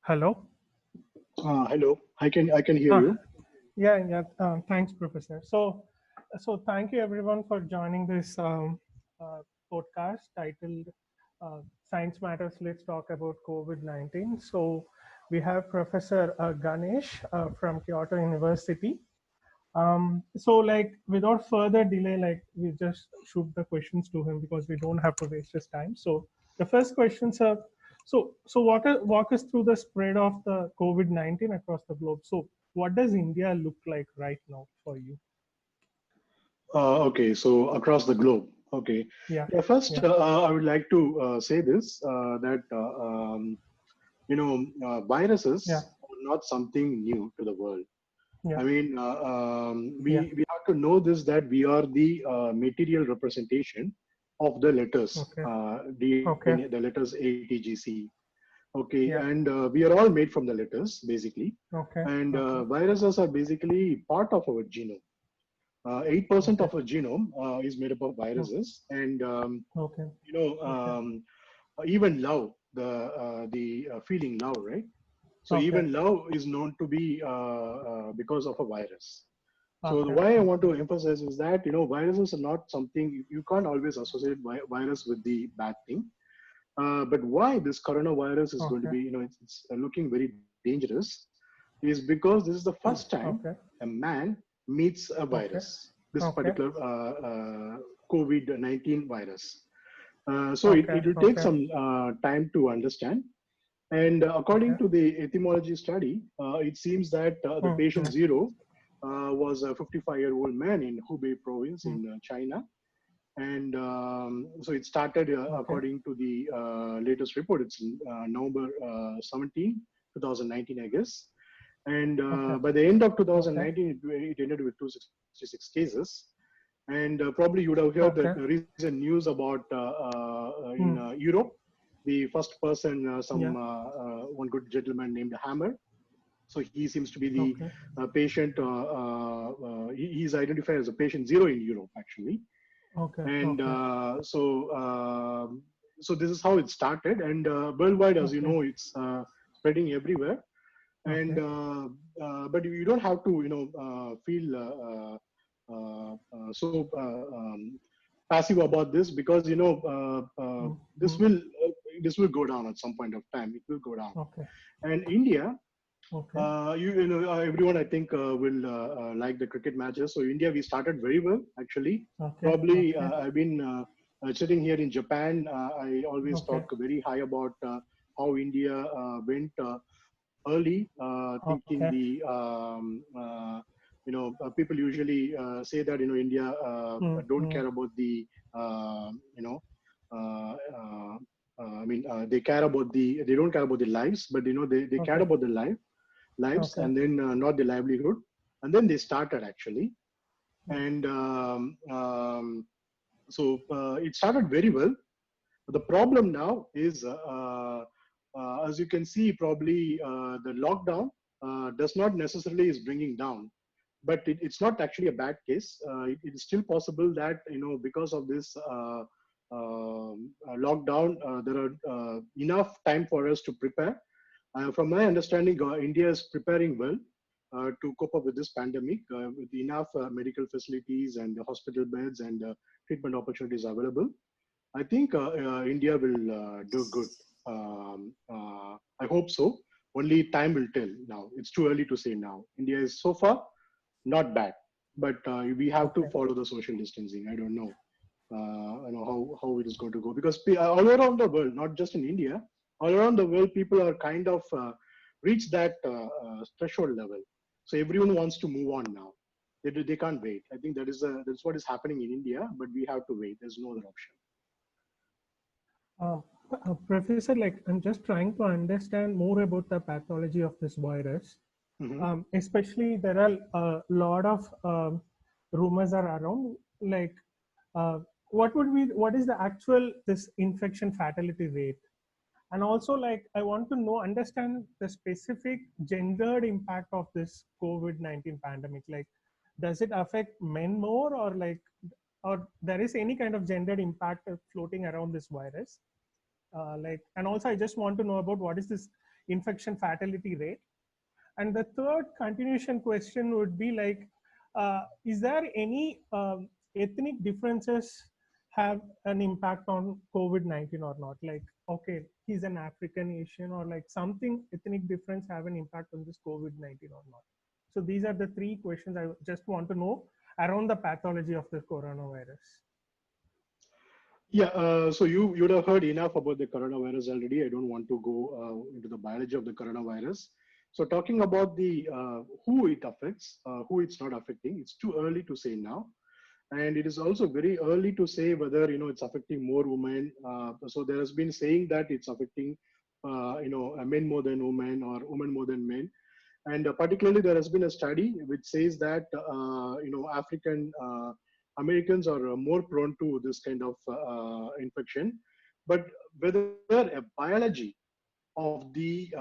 Hello. Hello, I can hear Uh, you. yeah. Thanks, Professor. So thank you everyone for joining this podcast titled "Science Matters." Let's talk about COVID-19. So we have Professor Ganesh from Kyoto University. Without further delay, we just shoot the questions to him because we don't have to waste his time. So the first questions are, walk us through the spread of the COVID-19 across the globe. So what does India look like right now for you? Okay, so across the globe. Okay, Yeah, yeah. First, yeah, I would like to say this that yeah, viruses are not something new to the world. yeah, I mean, yeah. we have to know this that we are the material representation of the letters Okay, DNA, okay, the letters ATGC. Okay, yeah, and we are all made from the letters basically, okay, and okay, viruses are basically part of our genome. 8% okay, of a genome is made up of o- viruses, and okay, you know, okay, even love, the feeling love, right? So okay, even love is known to be because of a virus. So okay, why I want okay, to emphasize is that viruses are not something you can't always associate virus with the bad thing. But why this coronavirus is going to okay, be, it's looking very dangerous, is because this is the first time okay, a man meets a okay, virus, this okay, particular COVID-19 virus. So okay, it will take okay, some time to understand. And okay. according to the etymology study, it seems that the Hmm, patient hmm, zero was a 55-year-old man in Hubei province hmm. in China, and so it started Okay, according to the latest report. It's November 17, 2019, I guess. And okay, by the end of okay, 2019, it ended with 266 cases. And probably you would have heard the okay. recent news about in Hmm. Europe, the first person, Yeah. one good gentleman named Hammer. So he seems to be the Okay. patient. He's identified as a patient zero in Europe, actually. Okay. And Okay. so this is how it started, and worldwide, as you Okay. know, it's spreading everywhere. And Okay. but you don't have to feel so passive about this, because Hmm. this Hmm. will go down at some point of time. It will go down. Okay. And India, Okay. everyone I think will like the cricket matches. So India, we started very well actually. Okay. Probably Okay. I've been sitting here in Japan. I always Okay. talk very high about how India went early, thinking Okay. people usually say that India Hmm. don't Hmm. care about the uh, uh, I mean, they don't care about the lives, but they cared Okay. about the lives, Okay. and then not the livelihood. And then they started actually. Hmm. And so it started very well. The problem now is, as you can see, probably the lockdown does not necessarily is bringing down, but it's not actually a bad case. It is still possible that because of this lockdown, there are enough time for us to prepare. From my understanding, India is preparing well to cope up with this pandemic with enough medical facilities and hospital beds and treatment opportunities available. I think India will do good. I hope so. Only time will tell now. It's too early to say now. India is so far not bad, but we have to Okay. follow the social distancing. I don't know, how it is going to go, because all around the world, not just in India, all around the world, people are kind of reached that threshold level. So everyone wants to move on now. They can't wait. I think that's what is happening in India, but we have to wait. There's no other option. Um, Professor, I'm just trying to understand more about the pathology of this virus. Hmm. Especially, there are a lot of rumors are around. Uh, what is the actual this infection fatality rate? And also, I want to know, understand the specific gendered impact of this COVID-19 pandemic. Does it affect men more, or there is any kind of gendered impact floating around this virus? And also, I just want to know about what is this infection fatality rate? And the third continuation question would be like, is there any ethnic differences have an impact on COVID-19 or not? Like, okay, he's an African Asian, or like something ethnic difference have an impact on this COVID-19 or not? So these are the three questions I just want to know around the pathology of the coronavirus. Yeah, so you would have heard enough about the coronavirus already. I don't want to go into the biology of the coronavirus. So talking about the who it affects, who it's not affecting, it's too early to say now, and it is also very early to say whether it's affecting more women. So there has been saying that it's affecting men more than women or women more than men, and particularly there has been a study which says that African Americans are more prone to this kind of infection. But whether a biology of the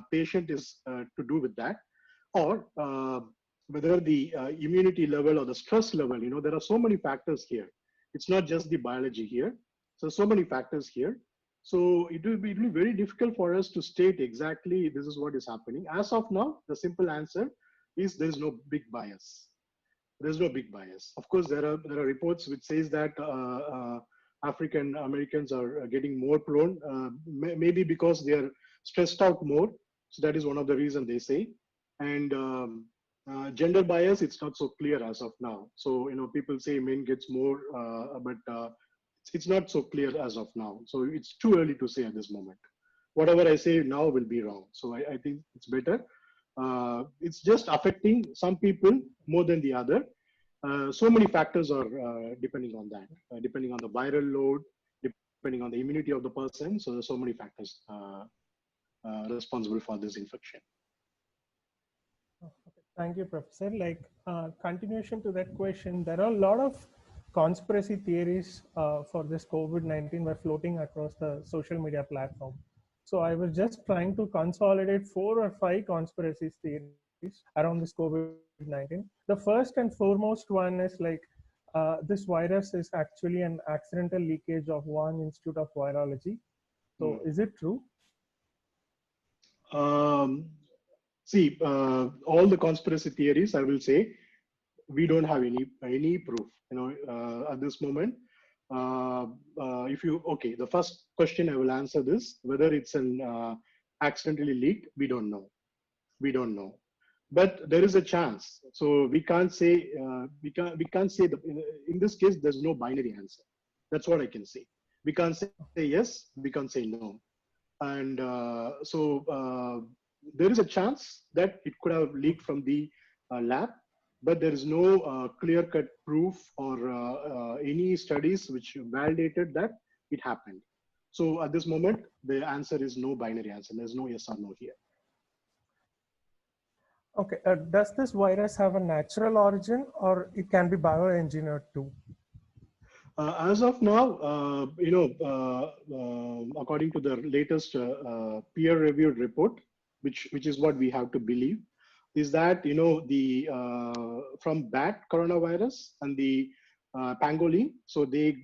patient is to do with that, or whether the immunity level or the stress level, there are so many factors here. It's not just the biology here. So many factors here. So it will be very difficult for us to state exactly this is what is happening. As of now, the simple answer is there is no big bias. There's no big bias. Of course, there are reports which says that African Americans are getting more prone, maybe because they are stressed out more. So that is one of the reasons they say. And gender bias, it's not so clear as of now. So people say men gets more, but it's not so clear as of now. So it's too early to say at this moment. Whatever I say now will be wrong. So I think it's better. It's just affecting some people more than the other. So many factors are depending on that, depending on the viral load, depending on the immunity of the person. So there's so many factors responsible for this infection. Okay. Thank you, Professor. Like, continuation to that question, there are a lot of conspiracy theories for this COVID-19 were floating across the social media platform. So I was just trying to consolidate 4 or 5 conspiracy theories around this COVID-19. The first and foremost one is like, this virus is actually an accidental leakage of one institute of virology. So is it true? See, all the conspiracy theories, I will say, we don't have any proof. At this moment. Okay, the first question I will answer this: whether it's an accidentally leaked, we don't know. We don't know, but there is a chance. So we can't say we can't say that in this case there's no binary answer. That's what I can say. We can't say yes. We can't say no, and there is a chance that it could have leaked from the lab, but there is no clear-cut proof or any studies which validated that it happened. So at this moment, the answer is no binary answer. There's no yes or no here. Okay, does this virus have a natural origin, or it can be bioengineered too? As of now, according to the latest peer-reviewed report, which is what we have to believe, is that the from bat coronavirus and the pangolin, so they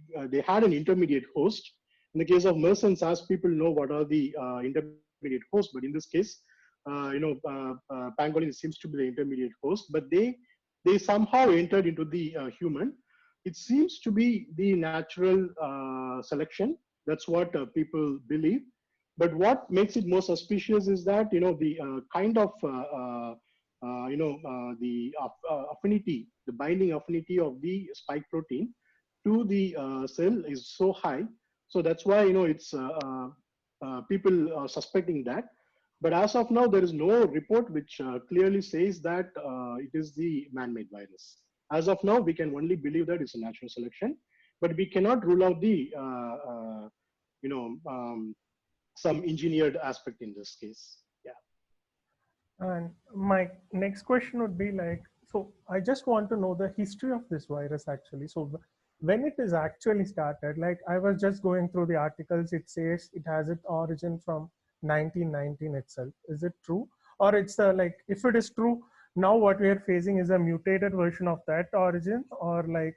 had an intermediate host. In the case of MERS and SARS, people know what are the intermediate hosts, but in this case, pangolin seems to be the intermediate host, but they somehow entered into the human. It seems to be the natural selection. That's what people believe. But what makes it more suspicious is that the kind of affinity, the binding affinity of the spike protein to the cell is so high. So that's why it's people are suspecting that. But as of now, there is no report which clearly says that it is the man-made virus. As of now, we can only believe that it's a natural selection, but we cannot rule out the some engineered aspect in this case. Yeah. And my next question would be like, so I just want to know the history of this virus actually. So when it is actually started, like I was just going through the articles, it says it has its origin from 1919 itself. Is it true? Or it's like, if it is true, now what we are facing is a mutated version of that origin, or like,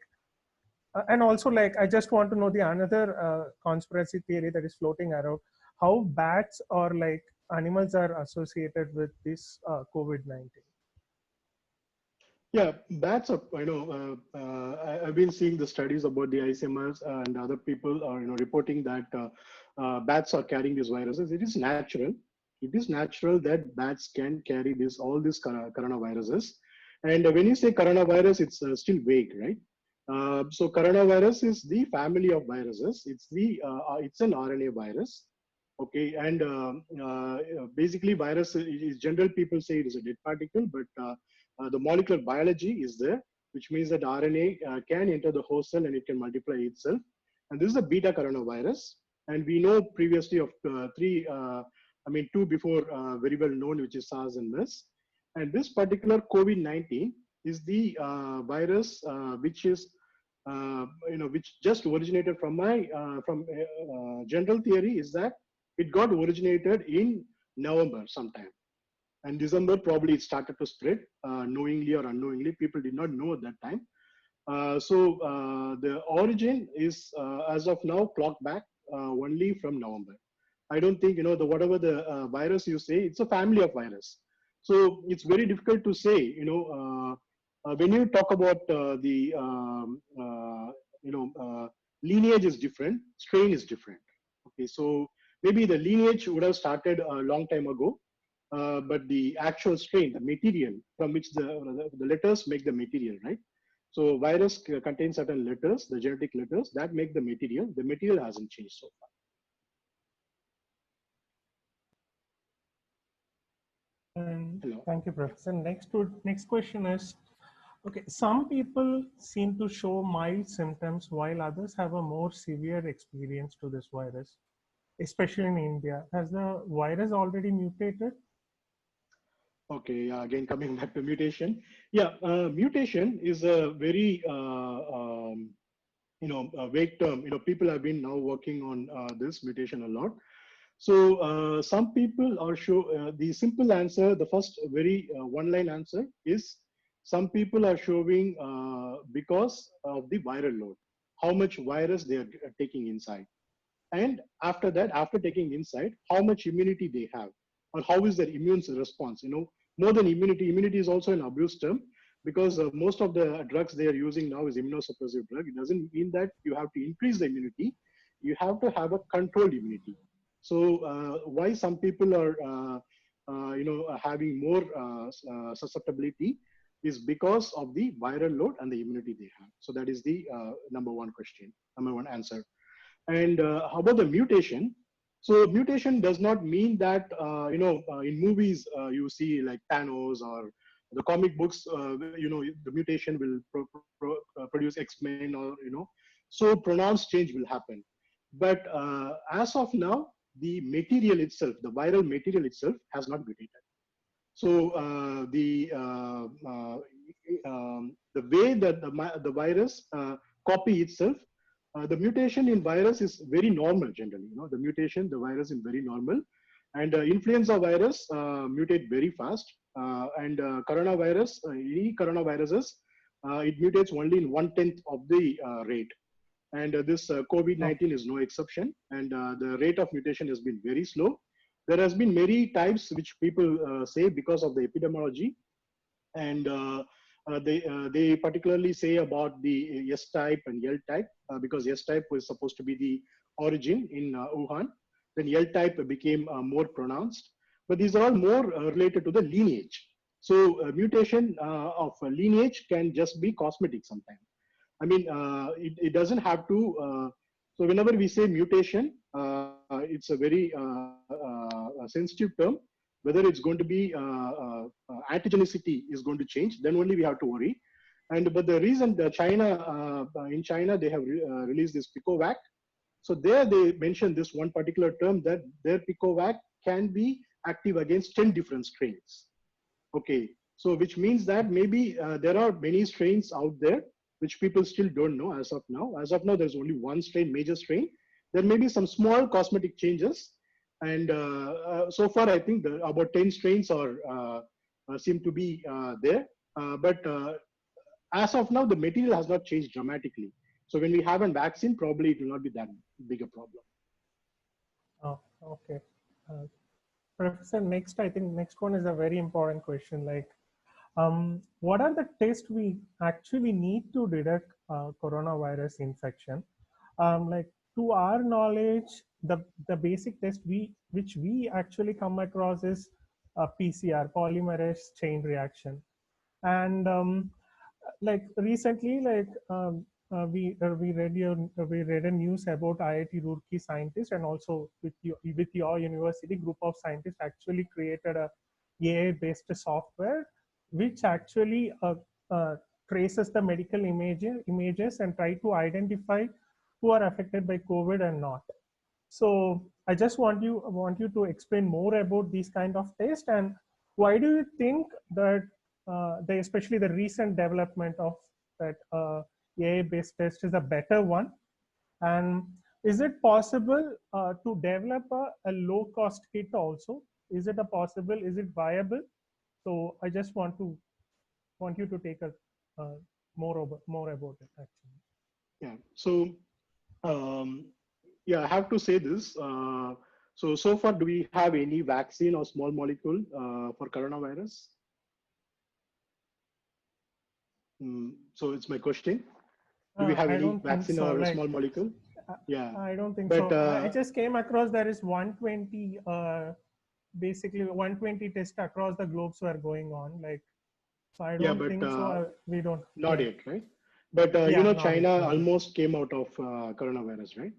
and also like, I just want to know the another conspiracy theory that is floating around, how bats or like animals are associated with this COVID-19? Yeah, bats are, I've been seeing the studies about the ICMRs and other people are, reporting that bats are carrying these viruses. It is natural. It is natural that bats can carry all these coronaviruses. And when you say coronavirus, it's still vague, right? So coronavirus is the family of viruses. It's an RNA virus. Okay, and basically virus is general people say it is a dead particle, but the molecular biology is there, which means that RNA can enter the host cell and it can multiply itself. And this is a beta coronavirus. And we know previously of two before very well known, which is SARS and MERS. And this particular COVID-19 is the virus which just originated from general theory is that it got originated in November sometime. And December, probably it started to spread knowingly or unknowingly. People did not know at that time. The origin is, as of now, clocked back only from November. I don't think, whatever the virus you say, it's a family of virus. So it's very difficult to say, when you talk about lineage is different, strain is different. Okay, so maybe the lineage would have started a long time ago, but the actual strain, the material from which the letters make the material, right? So virus contains certain letters, the genetic letters that make the material. The material hasn't changed so far. And thank you, Professor. Next question is, okay, some people seem to show mild symptoms while others have a more severe experience to this virus, especially in India. Has the virus already mutated? Okay, again, coming back to mutation. Yeah, mutation is a very, a vague term. People have been now working on this mutation a lot. So some people are the simple answer, the first very one-line answer is some people are showing because of the viral load, how much virus they are taking inside. And after that, after taking inside, how much immunity they have, or how is their immune response. More than immunity is also an abuse term, because most of the drugs they are using now is immunosuppressive drug. It doesn't mean that you have to increase the immunity. You have to have a controlled immunity. So why some people are, having more susceptibility is because of the viral load and the immunity they have. So that is the number one answer. And how about the mutation? So mutation does not mean that, in movies you see like Thanos or the comic books, the mutation will produce X-Men or, so pronounced change will happen. But as of now, the material itself, the viral material itself has not mutated. So the way that the virus copy itself, the mutation in virus is very normal generally. The mutation, the virus is very normal. And influenza virus mutate very fast. And coronavirus, any coronaviruses, it mutates only in 1/10 of the rate. And this COVID-19 is no exception. And the rate of mutation has been very slow. There has been many types which people say because of the epidemiology. And they particularly say about the S type and L type, because S type was supposed to be the origin in Wuhan. Then L type became more pronounced. But these are all more related to the lineage. So mutation of lineage can just be cosmetic sometimes. I mean, it doesn't have to. So whenever we say mutation, it's a very sensitive term. Whether it's going to be antigenicity is going to change, then only we have to worry. But the reason that in China they have released this Picovac. So there they mentioned this one particular term that their Picovac can be active against 10 different strains. Okay, so which means that maybe there are many strains out there which people still don't know as of now. As of now, there's only one strain, major strain. There may be some small cosmetic changes. And so far, I think about 10 strains seem to be there. But as of now, the material has not changed dramatically. So when we have a vaccine, probably it will not be that big a problem. Oh, okay. Professor, next, I think next one is a very important question. Like, what are the tests we actually need to detect coronavirus infection? Like, to our knowledge, the basic test which we actually come across is PCR, polymerase chain reaction. And like recently, like we read a news about IIT Roorkee scientists, and also with your university group of scientists actually created a AI based software which actually traces the medical images and try to identify who are affected by COVID and not. So I just want you to explain more about these kind of tests, and why do you think that especially the recent development of that AI-based test is a better one? And is it possible to develop a low-cost kit also? Is it a possible? Is it viable? So I just want you to take a more about it actually. Yeah. So yeah, I have to say this. So far, do we have any vaccine or small molecule for coronavirus? So it's my question. Do we have I any don't think vaccine so. or a Like, small molecule? Yeah, I don't think but so. I just came across there is 120, basically 120 tests across the globes were going on. Like, so I yeah, don't but think so. We don't. not Yeah, yet, right? But yeah, not yet, China not yet. almost came out of coronavirus, right?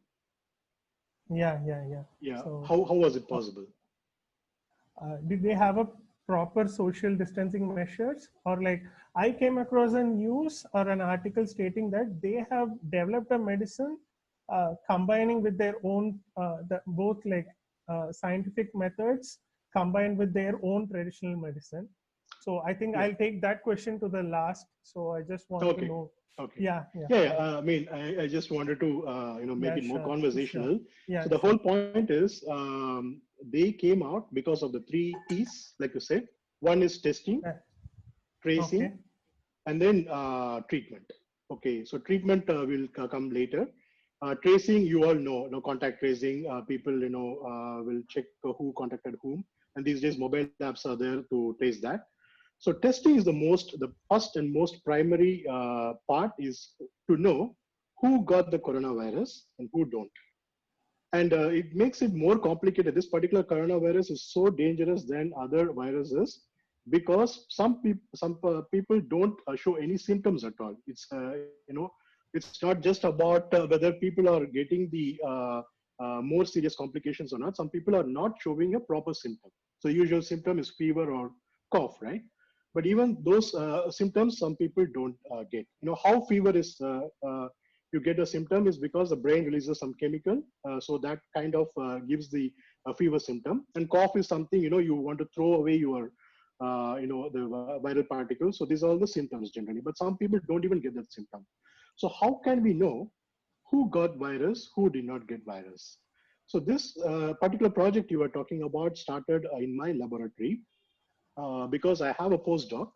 Yeah, yeah, yeah. Yeah. So, How was it possible? did they have a proper social distancing measures, or like I came across a news or an article stating that they have developed a medicine combining with their own both like scientific methods combined with their own traditional medicine. So I think Yeah. I'll take that question to the last. So I just want to Okay. know. Okay. Yeah, yeah, Yeah. yeah, I mean, I just wanted to make yeah, it more sure, sure. conversational. Yeah, So the sure. whole point is they came out because of the three T's, like you said. One is testing, Yeah. Okay. tracing, and then treatment. Okay, so treatment will come later. Tracing, you all know, contact tracing. People, will check who contacted whom, and these days mobile apps are there to trace that. So testing is the first and most primary part is to know who got the coronavirus and who don't. And it makes it more complicated. This particular coronavirus is so dangerous than other viruses because some people don't show any symptoms at all. It's not just about whether people are getting the more serious complications or not. Some people are not showing a proper symptom. So usual symptom is fever or cough, right? But even those symptoms, some people don't get. How fever is you get a symptom is because the brain releases some chemical, so that kind of gives the fever symptom. And cough is something you want to throw away your the viral particles. So these are all the symptoms generally, but some people don't even get that symptom. So how can we know who got virus, who did not get virus? So this particular project you were talking about started in my laboratory because I have a postdoc,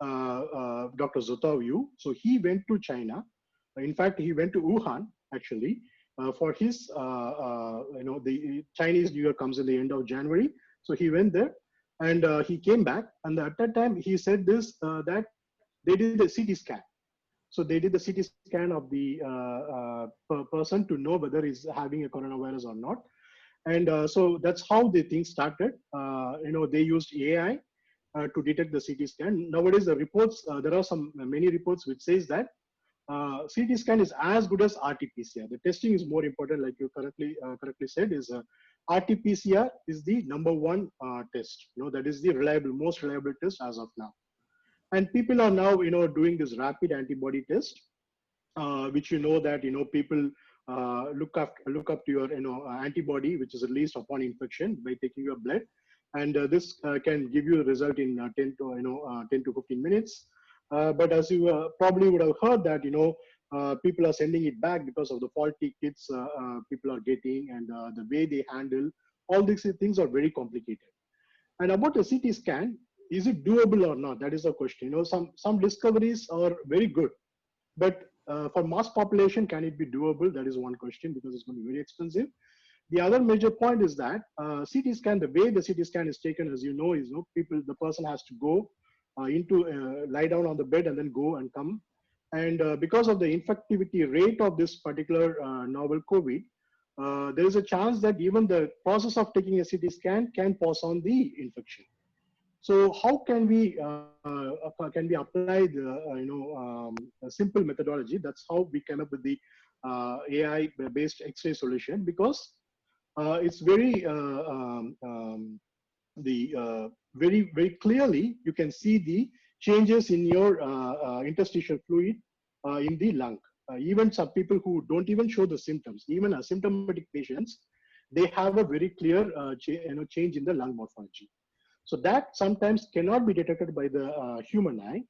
Dr. Zotao Yu. So he went to China. In fact, he went to Wuhan actually for his, the Chinese New Year comes in the end of January. So he went there and he came back. And at that time, he said this that they did a CT scan. So they did the CT scan of the person to know whether he's having a coronavirus or not. And so that's how the thing started. They used AI to detect the CT scan. Nowadays, the reports, there are many reports which says that CT scan is as good as RT-PCR. The testing is more important, like you correctly said, is RT-PCR is the number one test. That is the most reliable test as of now. And people are now, doing this rapid antibody test, which that people look up to your antibody, which is released upon infection by taking your blood, and this can give you a result in 10 to 15 minutes. But as you probably would have heard that people are sending it back because of the faulty kits people are getting, and the way they handle all these things are very complicated. And about a CT scan, is it doable or not? That is the question. Some discoveries are very good, but for mass population, can it be doable? That is one question, because it's going to be very expensive. The other major point is that CT scan, the way the CT scan is taken, as you know, is the person has to go lie down on the bed and then go and come. And because of the infectivity rate of this particular novel COVID, there is a chance that even the process of taking a CT scan can pass on the infection. So how can we apply the a simple methodology? That's how we came up with the AI-based X-ray solution, because it's very very clearly you can see the changes in your interstitial fluid in the lung. Even some people who don't even show the symptoms, even asymptomatic patients, they have a very clear change in the lung morphology. So that sometimes cannot be detected by the human eye,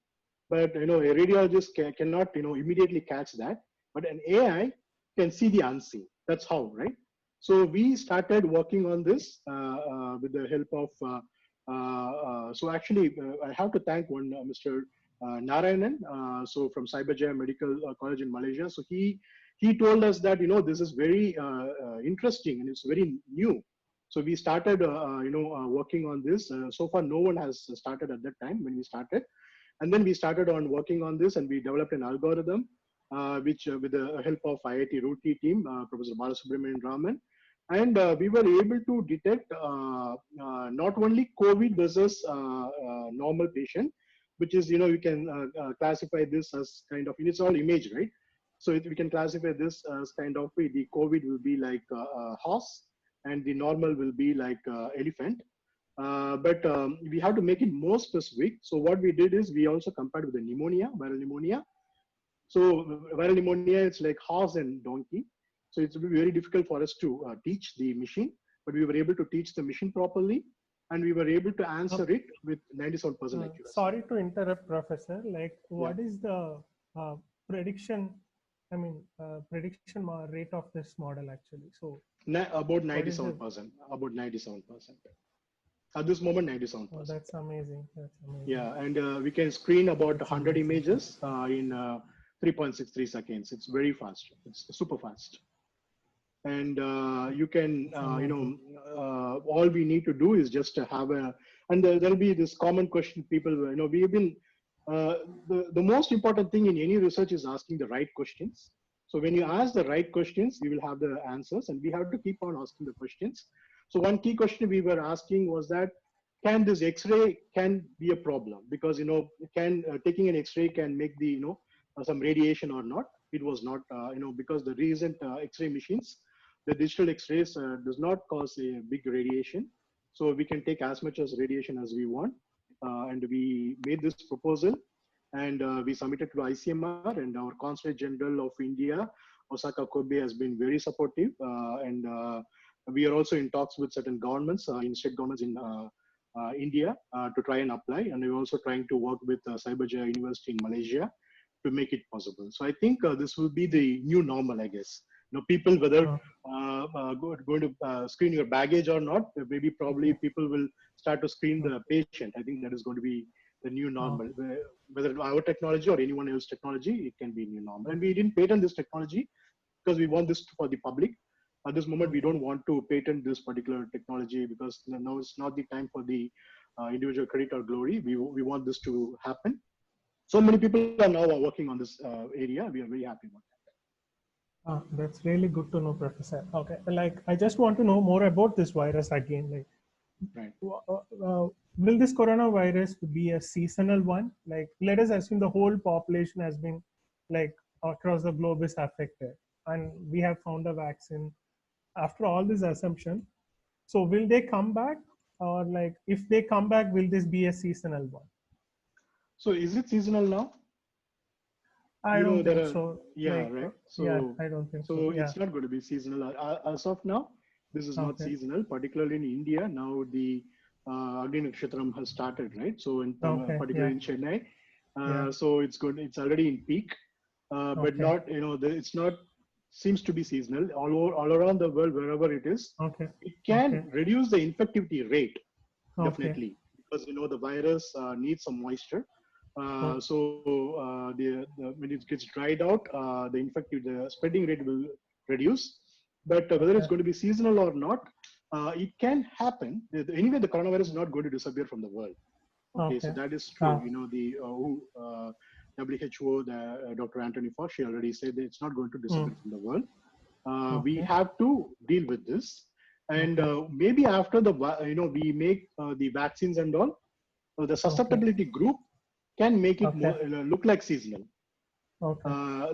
but a radiologist cannot immediately catch that. But an AI can see the unseen. That's how, right? So we started working on this with the help of. So actually, I have to thank one Mr. Narayanan. So from Cyberjaya Medical College in Malaysia. So he told us that this is very interesting and it's very new. So we started, working on this. So far, no one has started at that time when we started. And then we started on working on this, and we developed an algorithm, which with the help of IIT Roorkee team, Professor Balasubramanian Raman. And we were able to detect not only COVID versus normal patient, which is, you can classify this as kind of, it's all image, right? So we can classify this as kind of, the COVID will be like a horse, and the normal will be like elephant. But we have to make it more specific. So what we did is we also compared with the pneumonia, viral pneumonia. So viral pneumonia, it's like horse and donkey. So it's very difficult for us to teach the machine, but we were able to teach the machine properly, and we were able to answer it with 97% accuracy. Sorry to interrupt, Professor. Like, what is the prediction? I mean, prediction rate of this model actually? So about 97%. About 97%. At this moment, 97%. Oh, that's amazing. That's amazing. Yeah, and we can screen about 100 images in 3.63 seconds. It's very fast. It's super fast. And you can, all we need to do is just to have and there'll be this common question people, we have been, the most important thing in any research is asking the right questions. So when you ask the right questions, you will have the answers, and we have to keep on asking the questions. So one key question we were asking was that, can this X-ray can be a problem? Because, can taking an X-ray can make the, some radiation or not? It was not, because the recent X-ray machines, the digital X-rays does not cause a big radiation. So we can take as much as radiation as we want. And we made this proposal, and we submitted to ICMR, and our Consulate General of India, Osaka Kobe, has been very supportive. And we are also in talks with certain governments, in state governments in India, to try and apply. And we're also trying to work with Cyberjaya University in Malaysia to make it possible. So I think this will be the new normal, I guess. People, whether going to screen your baggage or not, maybe probably people will start to screen the patient. I think that is going to be the new normal. Whether our technology or anyone else's technology, it can be new normal. And we didn't patent this technology because we want this for the public. At this moment, we don't want to patent this particular technology because now it's not the time for the individual credit or glory. We want this to happen. So many people are now working on this area. We are very happy about that. That's really good to know, Professor. Okay, like I just want to know more about this virus again. Like, right. Will this coronavirus be a seasonal one? Like, let us assume the whole population has been, like, across the globe is affected, and we have found a vaccine. After all this assumption, so will they come back, or like if they come back, will this be a seasonal one? So is it seasonal now? I don't think so. Yeah, like, right. So yeah, I don't think so. So it's not going to be seasonal. As of now, this is not seasonal, particularly in India. Now the Agni Nakshatram has started, right? So in particularly in Chennai. So it's good. It's already in peak, but not, it's not, seems to be seasonal all around the world, wherever it is. It can reduce the infectivity rate, definitely, because, the virus needs some moisture. So when it gets dried out, the spreading rate will reduce. But whether it's Okay. going to be seasonal or not, it can happen. Anyway, the coronavirus is not going to disappear from the world. Okay, so Okay. that is true. Ah. The WHO, Dr. Anthony Fauci already said that it's not going to Mm. disappear from the world. We Okay. have to deal with this, and Okay. maybe after we make the vaccines and all, the Okay. susceptibility group can make it Okay. more look like seasonal. Okay.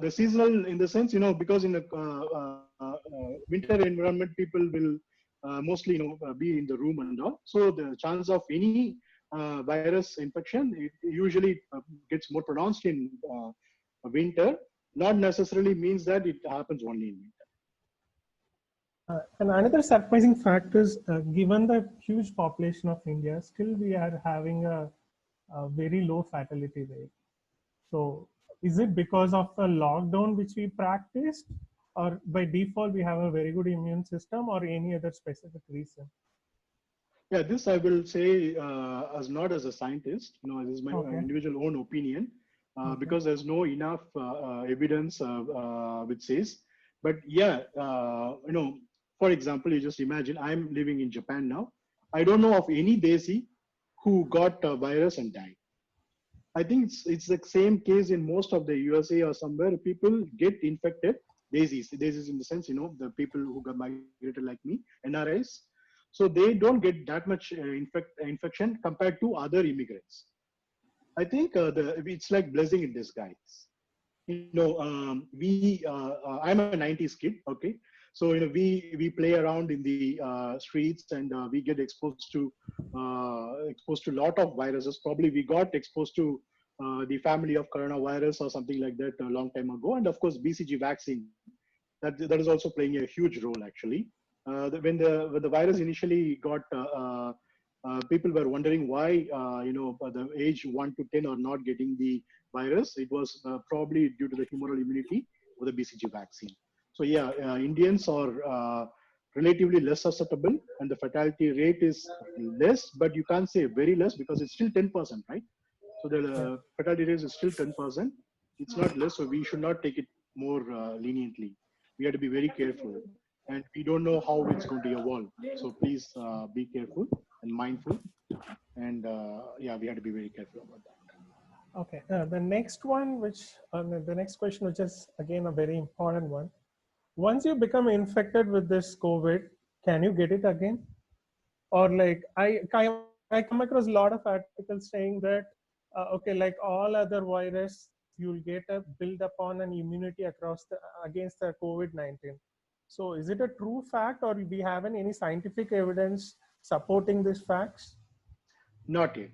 The seasonal in the sense, because in a winter environment, people will mostly, be in the room and all. So the chance of any virus infection, it usually gets more pronounced in winter. Not necessarily means that it happens only in winter. And another surprising fact is, given the huge population of India, still we are having a very low fatality rate. So, is it because of the lockdown which we practiced, or by default we have a very good immune system, or any other specific reason? Yeah, this I will say as not as a scientist. This is my Okay. individual own opinion, Okay. because there's no enough evidence which says. But yeah, for example, you just imagine I'm living in Japan now. I don't know of any Desi who got a virus and died. I think it's the same case in most of the USA or somewhere. People get infected. Desis in the sense, the people who got migrated like me, NRIs. So they don't get that much infection compared to other immigrants. I think it's like blessing in disguise. I'm a 90s kid, okay? So, we play around in the streets, and we get exposed to a lot of viruses. Probably we got exposed to the family of coronavirus or something like that a long time ago. And of course, BCG vaccine, that is also playing a huge role actually. When the virus initially got, people were wondering why the age 1 to 10 are not getting the virus. It was probably due to the humoral immunity of the BCG vaccine. So yeah, Indians are relatively less susceptible, and the fatality rate is less, but you can't say very less because it's still 10%, right? So the Yeah. fatality rate is still 10%. It's not less, so we should not take it more leniently. We have to be very careful, and we don't know how it's going to evolve. So please be careful and mindful, and yeah, we have to be very careful about that. Okay. The next one, the next question, which is again a very important one. Once you become infected with this COVID, can you get it again? Or like I come across a lot of articles saying that okay, like all other virus, you'll get a build upon an immunity across against the COVID-19. So is it a true fact, or we haven't any scientific evidence supporting these facts? Not yet.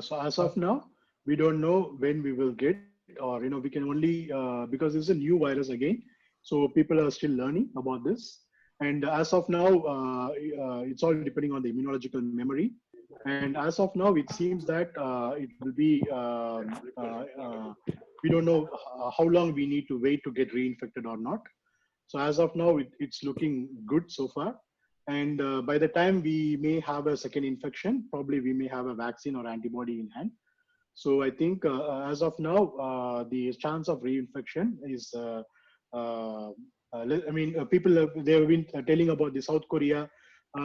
So as of Okay. now, we don't know when we will get, or we can only because it's a new virus again. So people are still learning about this, and as of now, it's all depending on the immunological memory. And as of now, it seems that it will be. We don't know how long we need to wait to get reinfected or not. So as of now, it's looking good so far. And by the time we may have a second infection, probably we may have a vaccine or antibody in hand. So I think as of now, the chance of reinfection is, people they have been telling about the South Korea.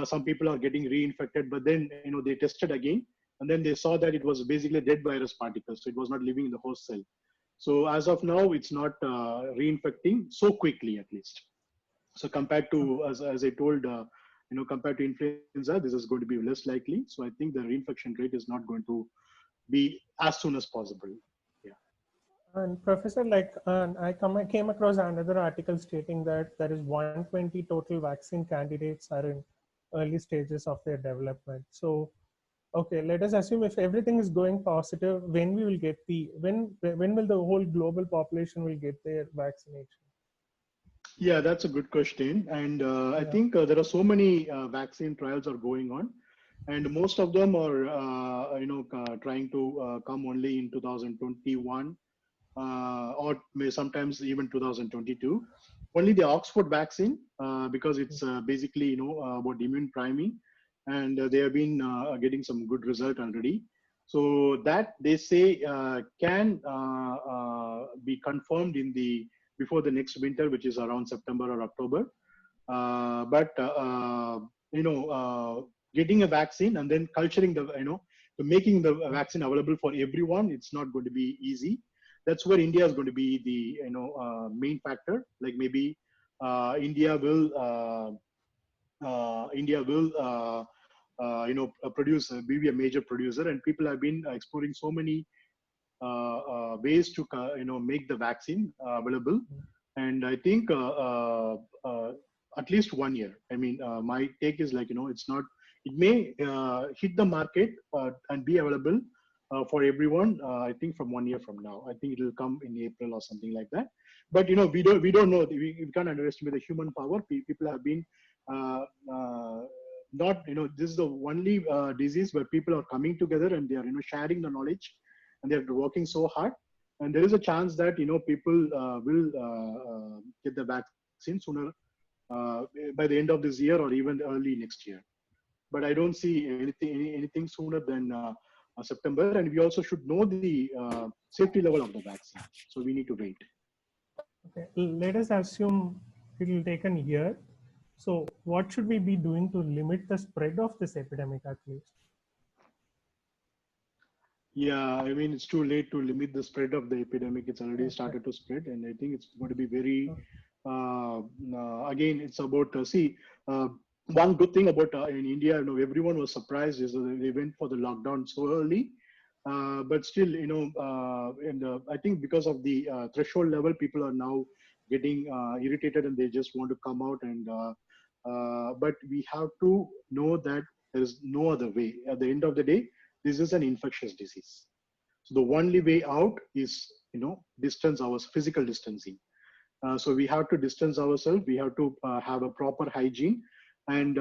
Some people are getting reinfected, but then they tested again, and then they saw that it was basically dead virus particles, so it was not living in the host cell. So as of now, it's not reinfecting so quickly, at least. So compared to, as I told, compared to influenza, this is going to be less likely. So I think the reinfection rate is not going to be as soon as possible. Yeah. And Professor, I came across another article stating that there is 120 total vaccine candidates are in early stages of their development. So, okay, let us assume if everything is going positive, when we will get when will the whole global population will get their vaccination? Yeah, that's a good question. And I Yeah. think there are so many vaccine trials are going on, and most of them are, trying to come only in 2021, or sometimes even 2022. Only the Oxford vaccine, because it's basically, about immune priming, and they have been getting some good result already. So that they say can be confirmed in the before the next winter, which is around September or October. but getting a vaccine and then culturing the to making the vaccine available for everyone, it's not going to be easy. That's where India is going to be the main factor. Like maybe India will produce be a major producer, and people have been exploring so many ways to make the vaccine available. And I think at least 1 year. I mean, my take is like it's not. It may hit the market and be available for everyone. I think from 1 year from now. I think it will come in April or something like that. But we don't know. We can't underestimate the human power. People have been uh, uh, not this is the only disease where people are coming together and they are sharing the knowledge, and they're working so hard, and there is a chance that people will get the vaccine sooner, by the end of this year or even early next year. But I don't see anything sooner than September, and we also should know the safety level of the vaccine, so we need to wait. Okay, let us assume it will take a year. So what should we be doing to limit the spread of this epidemic at least? Yeah, I mean, it's too late to limit the spread of the epidemic. It's already started to spread, and I think it's going to be very. Again, it's about see. One good thing about in India, everyone was surprised is that they went for the lockdown so early, but still, and I think because of the threshold level, people are now getting irritated and they just want to come out. And but we have to know that there is no other way. At the end of the day, this is an infectious disease. So the only way out is, distance our physical distancing. So we have to distance ourselves. We have to have a proper hygiene, and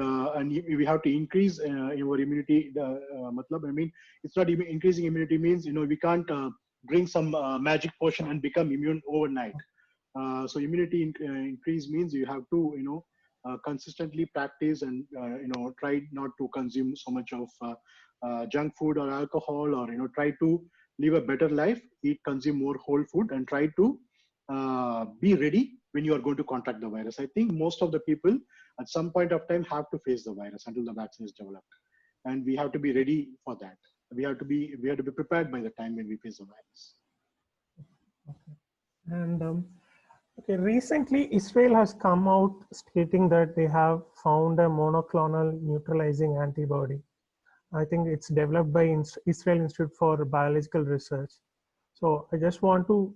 we have to increase our immunity. I mean, it's not even increasing immunity means we can't drink some magic potion and become immune overnight. So immunity increase means you have to consistently practice and try not to consume so much of junk food or alcohol, or try to live a better life, eat, consume more whole food, and try to be ready when you are going to contract the virus. I think most of the people at some point of time have to face the virus until the vaccine is developed, and we have to be ready for that. We have to be prepared by the time when we face the virus. Okay. And okay, recently Israel has come out stating that they have found a monoclonal neutralizing antibody. I think it's developed by Israel Institute for Biological Research. So I just want to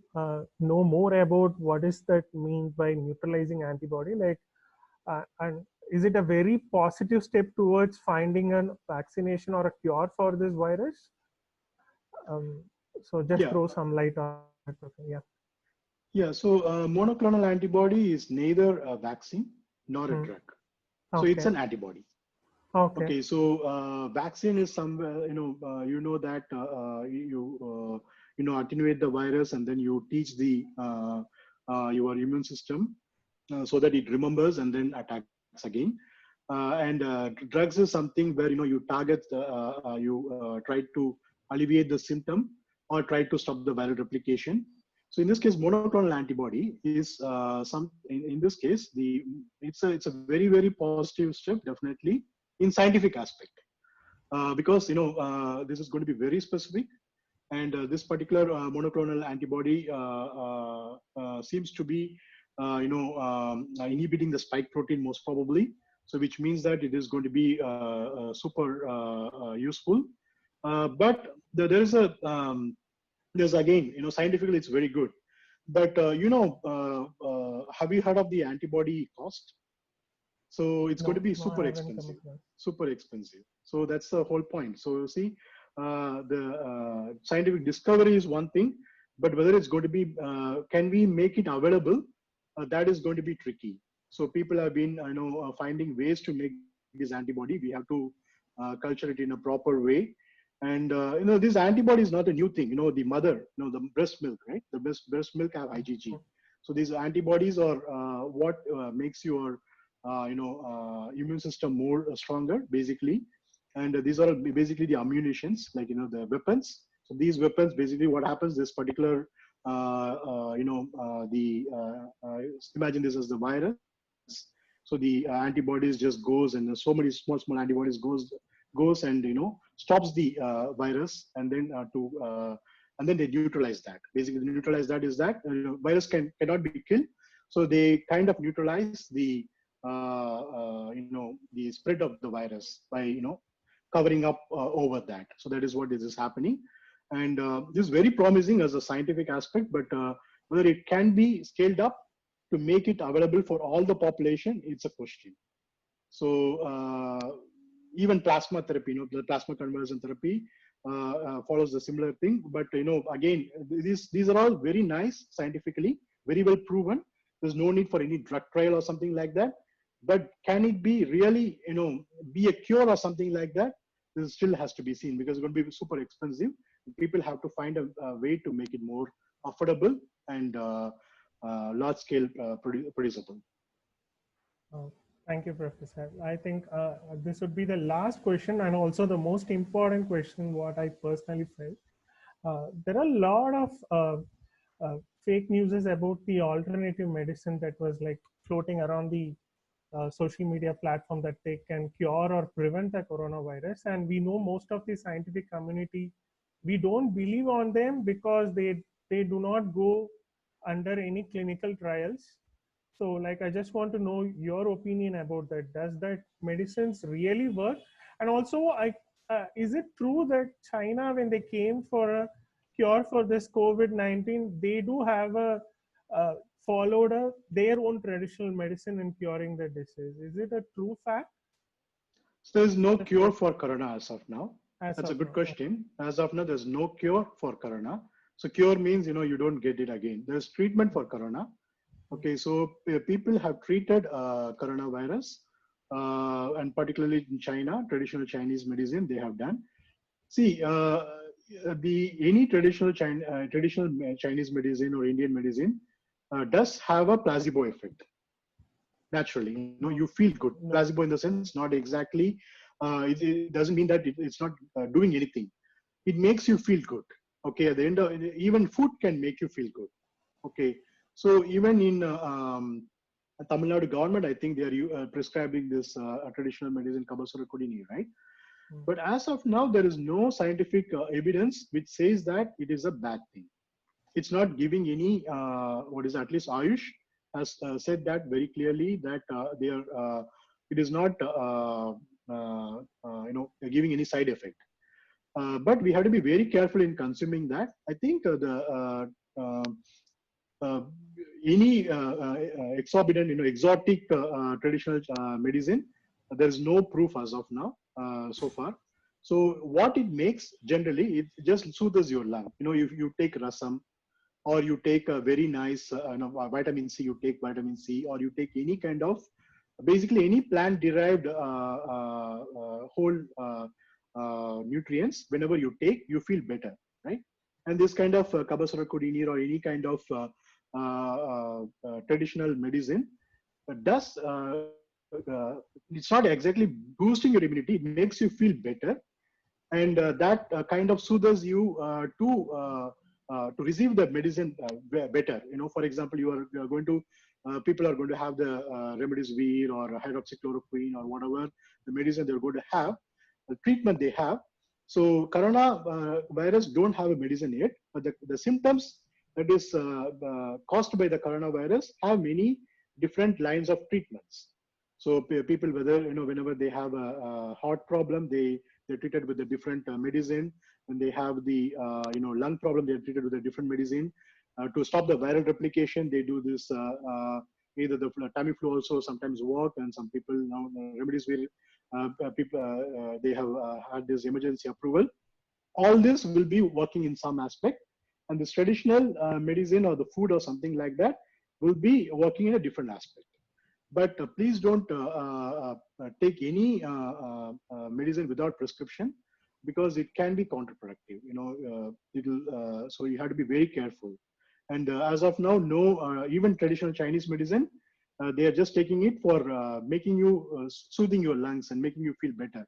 know more about what is that mean by neutralizing antibody, like, and is it a very positive step towards finding a vaccination or a cure for this virus? Um, so just Yeah, throw some light on it. Okay, yeah. yeah. So monoclonal antibody is neither a vaccine nor a Hmm. drug. So it's Okay. an antibody. Okay. Okay, so vaccine is somewhere, that attenuate the virus, and then you teach the your immune system so that it remembers and then attacks again. And drugs is something where you target you try to alleviate the symptom or try to stop the viral replication. So in this case, monoclonal antibody is in this case it's a very, very positive step, definitely, in scientific aspect, because this is going to be very specific, and this particular monoclonal antibody seems to be inhibiting the spike protein most probably, so which means that it is going to be super useful. But there is a there's again, scientifically it's very good, but have you heard of the antibody cost? So it's going to No, be no, I super haven't come expensive, across. super expensive. So that's the whole point. So you see, the scientific discovery is one thing, but whether it's going to be, can we make it available? That is going to be tricky. So people have been, finding ways to make this antibody. We have to culture it in a proper way. And this antibody is not a new thing. The mother, the breast milk, right? The breast milk have IgG. So these antibodies are what makes your immune system more stronger, basically. And these are basically the ammunitions, like the weapons. So these weapons, basically, what happens? This particular, imagine this as the virus. So the antibodies just goes, and so many small antibodies goes and stops the virus, and then and then they neutralize that. Basically, neutralize that is that virus cannot be killed, so they kind of neutralize the spread of the virus by covering up over that. So that is what is happening, and this is very promising as a scientific aspect. But whether it can be scaled up to make it available for all the population, it's a question. So even plasma therapy, the plasma conversion therapy follows a similar thing. But again, these are all very nice scientifically, very well proven. There's no need for any drug trial or something like that. But can it be really, be a cure or something like that? This still has to be seen, because it's going to be super expensive. People have to find a way to make it more affordable and large scale producible. Oh, thank you, Professor. I think this would be the last question, and also the most important question, what I personally felt. There are a lot of fake news about the alternative medicine that was like floating around the social media platform, that they can cure or prevent the coronavirus. And we know most of the scientific community, we don't believe on them because they do not go under any clinical trials. So like, I just want to know your opinion about that. Does that medicines really work? And also, is it true that China, when they came for a cure for this COVID-19, they do have followed their own traditional medicine in curing the disease? Is it a true fact? So there's no cure for corona as of now. That's a good Now. question. As of now, there's no cure for corona. So cure means, you don't get it again. There's treatment for corona. Okay, so people have treated coronavirus, and particularly in China, traditional Chinese medicine they have done. See, any traditional Chinese medicine or Indian medicine does have a placebo effect. Naturally, you feel good. Placebo in the sense, not exactly. It doesn't mean that it's not doing anything. It makes you feel good. Okay, at the end of even food can make you feel good. Okay, so even in Tamil Nadu government, I think they are prescribing this traditional medicine, Kabasura Kodini, right? But as of now, there is no scientific evidence which says that it is a bad thing. It's not giving any, at least Ayush has said that very clearly, that it is not, giving any side effect. But we have to be very careful in consuming that. I think any exorbitant, exotic traditional medicine, there is no proof as of now so far. So what it makes generally, it just soothes your lung. If you take rasam, or you take a very nice vitamin C, you take vitamin C, or you take any kind of, basically any plant derived whole nutrients, whenever you take, you feel better, right? And this kind of Kabasura Kodini or any kind of traditional medicine does, it's not exactly boosting your immunity, it makes you feel better. And that kind of soothes you to receive the medicine better. For example, you are going to, people are going to have the remdesivir or hydroxychloroquine or whatever the medicine they're going to have, the treatment they have. So corona virus don't have a medicine yet, but the symptoms that is caused by the coronavirus have many different lines of treatments. So people, whether whenever they have a heart problem, they're treated with a different medicine. When they have the lung problem, they're treated with a different medicine. To stop the viral replication, they do this. Either the Tamiflu also sometimes work, and some people now remdesivir. People they have had this emergency approval. All this will be working in some aspect, and this traditional medicine or the food or something like that will be working in a different aspect. But please don't take any medicine without prescription, because it can be counterproductive. So you have to be very careful. And as of now, no, even traditional Chinese medicine, they are just taking it for making you soothing your lungs and making you feel better.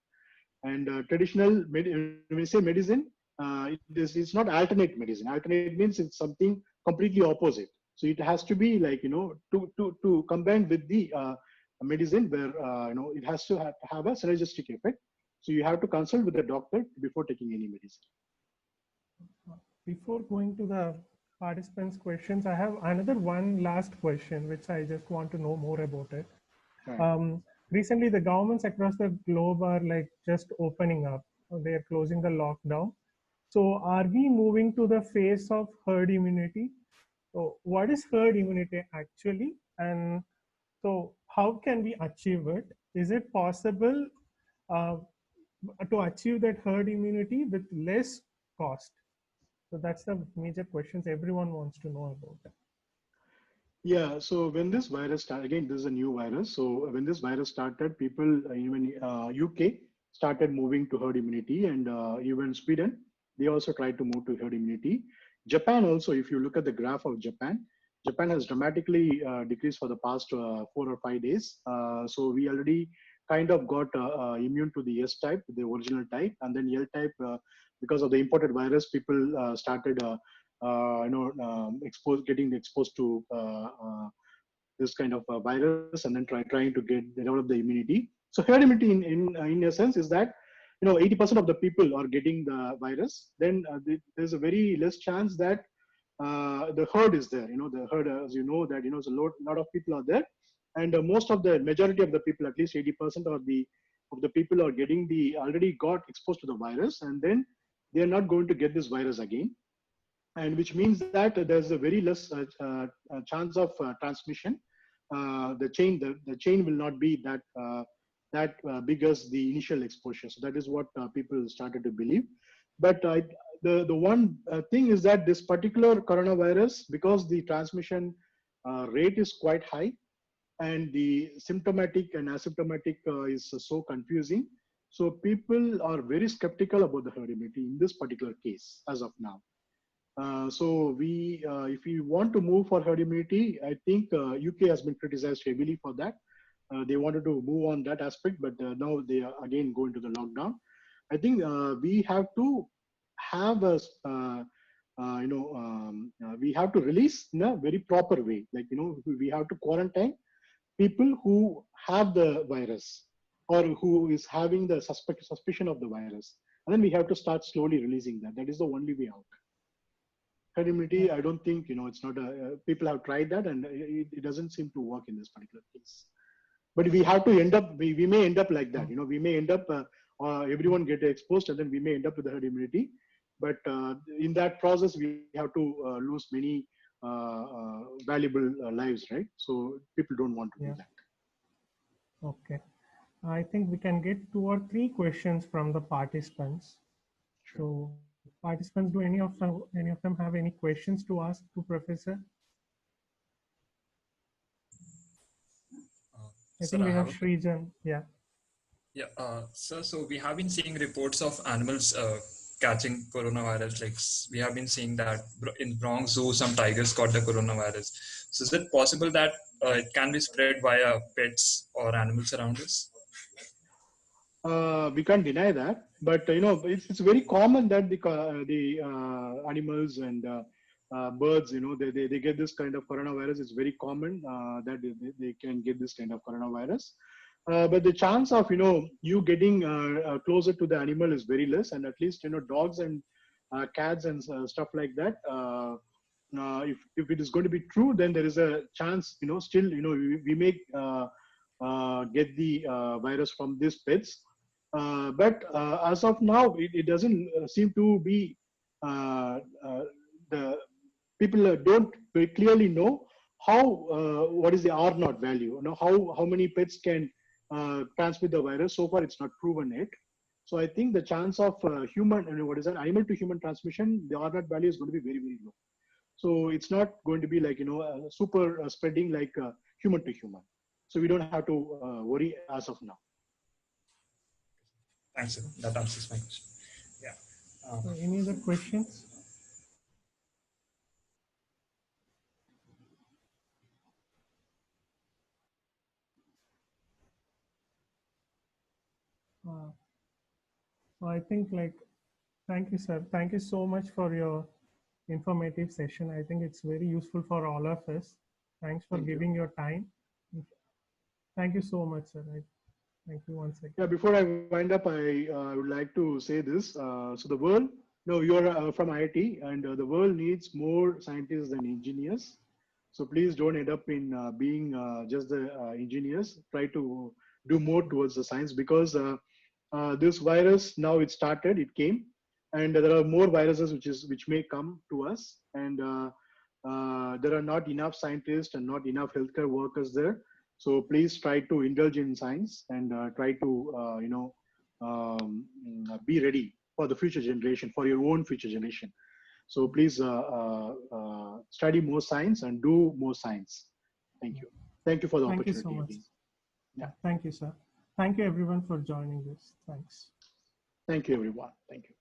And traditional, when we say medicine, it's not alternate medicine. Alternate means it's something completely opposite. So it has to be like, to combine with the medicine where it has to have a synergistic effect. So you have to consult with the doctor before taking any medicine. Before going to the participants' questions, I have another one last question, which I just want to know more about it. Right. Recently, the governments across the globe are like just opening up. They are closing the lockdown. So, are we moving to the phase of herd immunity? So, what is herd immunity actually? And so, how can we achieve it? Is it possible uh, to achieve that herd immunity with less cost? So, that's the major questions everyone wants to know about. Yeah, so when this virus started, again, this is a new virus. So when this virus started, people, even UK, started moving to herd immunity, and even Sweden, they also tried to move to herd immunity. Japan also, if you look at the graph of Japan, Japan has dramatically decreased for the past 4 or 5 days. So we already kind of got immune to the S type, the original type, and then L type, because of the imported virus, people started getting exposed to this kind of virus, and then trying to develop the immunity. So herd immunity in a sense is that 80% of the people are getting the virus. Then there's a very less chance that the herd is there. The herd, as you know, that a lot of people are there, and most of the majority of the people, at least 80% of the people are getting already got exposed to the virus, and then they are not going to get this virus again, and which means that there's a very less chance of transmission. The chain will not be that big as the initial exposure. So that is what people started to believe. But the one thing is that this particular coronavirus, because the transmission rate is quite high, and the symptomatic and asymptomatic is so confusing. So people are very skeptical about the herd immunity in this particular case as of now. So if we want to move for herd immunity, I think UK has been criticized heavily for that. They wanted to move on that aspect, but now they are again going to the lockdown. I think we have to have we have to release in a very proper way. Like, we have to quarantine people who have the virus, or who is having the suspicion of the virus. And then we have to start slowly releasing that. That is the only way out. Herd immunity, I don't think, it's not people have tried that, and it doesn't seem to work in this particular case. But we have to end up, we may end up like that. We may end up, everyone get exposed, and then we may end up with the herd immunity. But in that process, we have to lose many valuable lives, right? So people don't want to do that. Okay. I think we can get 2 or 3 questions from the participants. Sure. So participants, do any of them have any questions to ask to Professor? I think we have Srijan. Yeah. Yeah, sir, so we have been seeing reports of animals catching coronavirus. Like we have been seeing that in Bronx Zoo, some tigers got the coronavirus. So is it possible that it can be spread via pets or animals around us? We can't deny that, but it's very common that the animals and birds, they get this kind of coronavirus. It's very common that they can get this kind of coronavirus. But the chance of you getting closer to the animal is very less, and at least dogs and cats and stuff like that. If it is going to be true, then there is a chance. Still, we may get the virus from these pets. But as of now, it doesn't seem to be the people don't very clearly know how what is the R naught value. How many pets can transmit the virus. So far, it's not proven yet. So I think the chance of animal to human transmission, the R naught value is going to be very, very low. So it's not going to be like super spreading like human to human. So we don't have to worry as of now. Thanks, sir. That answers my question. Yeah. Any other questions? I think thank you, sir. Thank you so much for your informative session. I think it's very useful for all of us. Thanks for giving your time. Thank you so much, sir. Thank you once again. Yeah, before I wind up, I would like to say this. So the world, no, you're from IIT, and the world needs more scientists than engineers. So please don't end up in being just the engineers. Try to do more towards the science, because this virus, now it started, it came, and there are more viruses which may come to us, and there are not enough scientists and not enough healthcare workers there. So please try to indulge in science, and try to be ready for the future generation, for your own future generation. So please study more science and do more science. Thank you. Thank you for the Thank you so opportunity much. again. Yeah. Thank you, sir. Thank you everyone for joining this. Thanks. Thank you, everyone. Thank you.